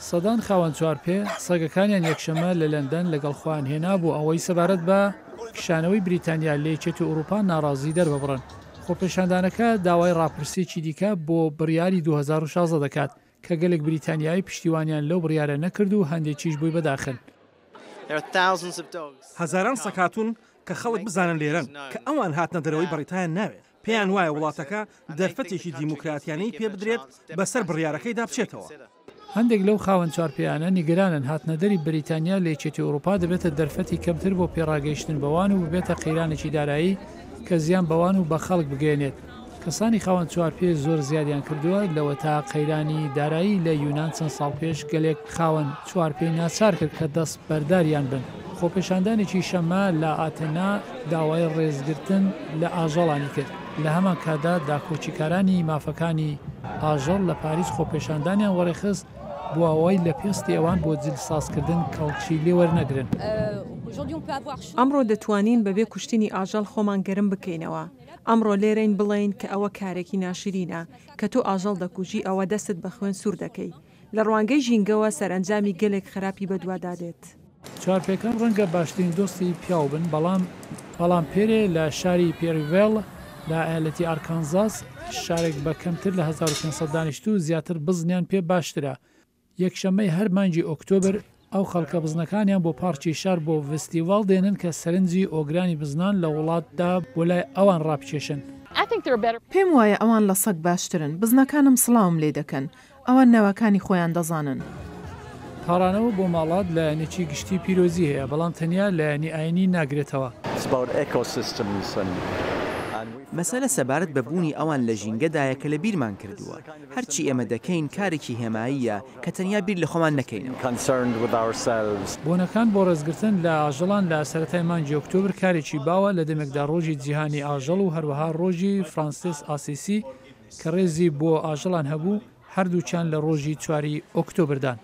سەدان خاوەن چوارپێ سەگەکانیان یەکشەمە لە لەندەن لەگەڵ خۆیان هێنا بوو ئەوەی سەبارەت بە کشانەوەی بریتانیا لە یەکێتی ئەوروپا ناڕازی دەرببڕن. خۆپێشاندانەکە داوای ڕاپرسێکی دیکە بۆ بڕیاری 2016 دەکات کە گەلێک بریتانیایی پشتیوانیان لەو بڕیارە نەکرد و هەندێکیش بووی بەداخل. هەزاران سەکاتون کە خەڵک بزانن لێرن کە ئەوان هاتنە دەرەوەی بەریتان ناوێت. پێیان وایە وڵاتەکە دەرفەتێکی دیموکراتیانەی پێ بدرێت بەسەر بڕیارەکەی دابچێتەوە. هەندێک لەو خاوەن چوارپێیانە نیگەرانن هاتنەدەری بریتانیا لە یەکێتی ئەوروپا دەبێتە دەرفەتی کەمتر بۆ پێڕاگەیشتن بەوان و ببێتە قەیرانێکی دارایی کە زیان بەوان و بە خەڵک بگەێنێت. کەسانی خاوەن چوارپێ زۆر زیادیان کردووە لەوە تا قەیرانی دارایی لە یونان چەند ساڵ پێش گەلێک خاوەن چوارپێی ناچار کرد کە دەست بەرداریان بن. خۆپێشاندانێکی شەمە لە ئاتەنا داوای ڕێزگرتن لە ئاژەڵانی کرد. لە هەمان کادا داکۆچیکارانی مافەکانی ئاژەڵ لە پاریس خۆپێشاندانیان وەڕێخست بۆ ئەوەی لە پێستی ئەوان بۆ جلسازکردن کەڵکی لێ وەرنەگرن. ئەمڕۆ دەتوانین بەبێ کوشتنی ئاژەڵ خۆمان گەرم بکەینەوە. ئەمڕۆ لێرەین بڵێین کە ئەوە کارێکی ناشرینە کە تۆ ئاژەڵ دەکوژی ئەوە دەستت بە خوێن سوور دەکەی. لە ڕوانگەی ژینگەوە سەرنجامی گەلێک خراپی بەدوادادێت. چوارپێکان ڕەنگە باشترین دۆستی پیاو بن بەڵام پێرێ لە شاری پێریڤێڵ لە ئایالەتی ئارکانزاس شارێک بە کەمتر لە 1500 دانیشتوو زیاتر بزنیان پێ باشترە. یەکشەمەی هەر مانگی ئۆکتۆبر ئەو خەڵکە بزنەکانیان بۆ پارکی شار بۆ فستیڤاڵ دێنن کە سەرنجی ئۆگرانی بزنان لە وڵاتدا بۆ لای ئەوان ڕابکێشن. پێم وایە ئەوان لە سەگ باشترن. بزنەکانم سڵاوم لێ دەکەن. ئەوان نەوەکانی خۆیان دەزانن. پاڕانەوە بۆ ماڵات لە یانێکی گشتی پیرۆزی هەیە بەڵام تەنیا لە یانی ئاینی ناگرێتەوە. مەسەلە سەبارەت بە بوونی ئەوان لە ژینگەدایە کە لە بیرمان کردووە. هەرچی ئێمە دەکەین کارێکی هێماییە کە تەنیا بیر لە خۆمان نەکەینەوە. بۆنەکان بۆ ڕێزگرتن لە ئاژەڵان لە سەرەتای مانگی ئۆکتۆبر کارێکی باوە لە دەمێکدا ڕۆژی جیهانی ئاژەڵ و هەروەها ڕۆژی فرانسیس ئاسیسی کە ڕێزی بۆ ئاژەڵان هەبوو هەردووچیان لە ڕۆژی 4 ئۆکتۆبردان.